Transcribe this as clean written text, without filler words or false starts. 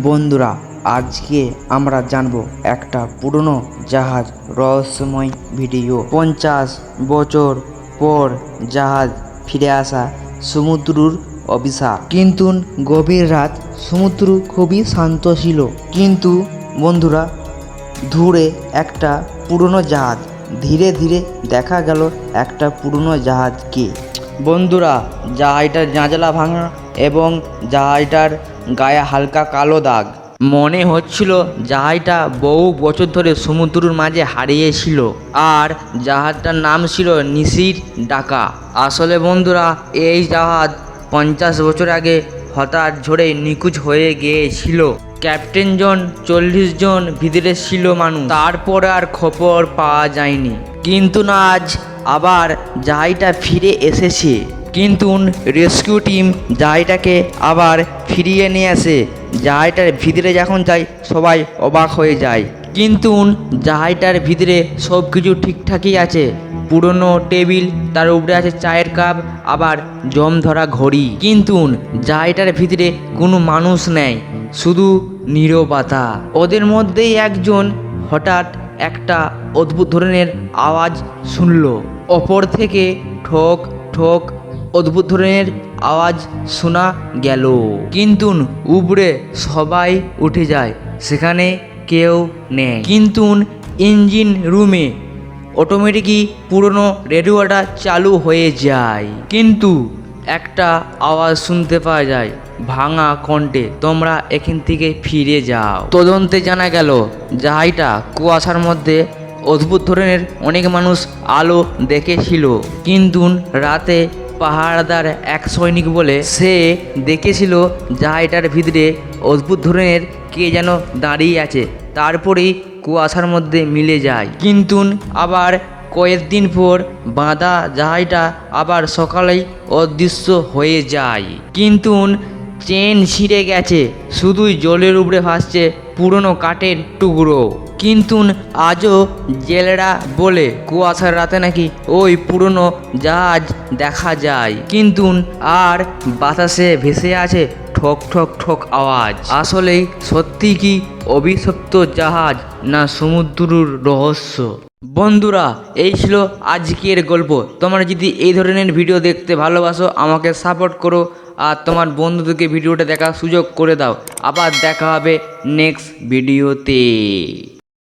বন্ধুরা, আজকে আমরা জানবো একটা পুরনো জাহাজ রহস্যময় ভিডিও। 50 বছর পর জাহাজ ফিরে আসা, সমুদ্রর অভিশাপ। কিন্তু গভীর রাত, সমুদ্র খুবই শান্ত ছিল। কিন্তু বন্ধুরা, দূরে একটা পুরনো জাহাজ। ধীরে ধীরে দেখা গেল একটা পুরনো জাহাজকে। বন্ধুরা, জাহাজটার জানালা ভাঙা এবং জাহাজটার গায়ে হালকা কালো দাগ। মনে হচ্ছিল জাহাজটা বহু বছর ধরে সমুদ্রের মাঝে হারিয়েছিল। আর জাহাজটার নাম ছিল নিশির ডাকা। আসলে বন্ধুরা, এই জাহাজ 50 বছর আগে হঠাৎ ঝড়ে নিখোঁজ হয়ে গিয়েছিল। ক্যাপ্টেন জন 40 জন ভিতরে ছিল মানুষ। তারপর আর খবর পাওয়া যায়নি। কিন্তু আজ আবার জাহাজটা ফিরে এসেছে। কিন্তু রেস্কিউ টিম জাহাজটাকে আবার ফিরিয়ে নিয়ে আসে। জাহাজটার ভিতরে যখন যায় সবাই অবাক হয়ে যায়। কিন্তু জাহাজটার ভিতরে সব কিছু ঠিকঠাকই আছে। পুরনো টেবিল, তার উপরে আছে চায়ের কাপ, আবার জম ধরা ঘড়ি। কিন্তু জাহাজটার ভিতরে কোনো মানুষ নেই, শুধু নীরবতা। ওদের মধ্যেই একজন হঠাৎ একটা অদ্ভুত ধরনের আওয়াজ শুনল। অপর থেকে ঠোক ঠোক অদ্ভুত ধরনের আওয়াজ শোনা গেল। কিন্তু উপরে সবাই উঠে যায়, সেখানে কেউ নেই। কিন্তু ইঞ্জিন রুমে অটোমেটিকই পুরনো রেডিওটা চালু হয়ে যায়। কিন্তু একটা আওয়াজ শুনতে পাওয়া যায় ভাঙা কণ্ঠে, তোমরা এখান থেকে ফিরে যাও। তদন্তে জানা গেল জাহাজটা কুয়াশার মধ্যে অদ্ভুত ধরনের অনেক মানুষ আলো দেখেছিল। কিন্তু রাতে পাহারাদার এক সৈনিক বলে সে দেখেছিল জাহাজটার ভিতরে অদ্ভুত ধরনের কে যেন দাঁড়িয়ে আছে। তারপরেই কুয়াশার মধ্যে মিলে যায়। কিন্তু আবার কয়েকদিন পর বাঁধা জাহাজটা আবার সকালেই অদৃশ্য হয়ে যায়। কিন্তু চেন ছিঁড়ে গেছে, শুধুই জলের উপরে ভাসছে পুরনো কাঠের টুকরো। কিন্তু আজও জেলেরা বলে কুয়াশার রাতে নাকি ওই পুরনো জাহাজ দেখা যায়। কিন্তু আর বাতাসে ভেসে আছে ঠক ঠক ঠক আওয়াজ। আসলেই সত্যি কি অভিশপ্ত জাহাজ, না সমুদ্রের রহস্য? বন্ধুরা, এই ছিল আজকের গল্প। তোমরা যদি এই ধরনের ভিডিও দেখতে ভালোবাসো, আমাকে সাপোর্ট করো আর তোমার বন্ধুদেরকে ভিডিওটা দেখার সুযোগ করে দাও। আবার দেখা হবে নেক্সট ভিডিওতে।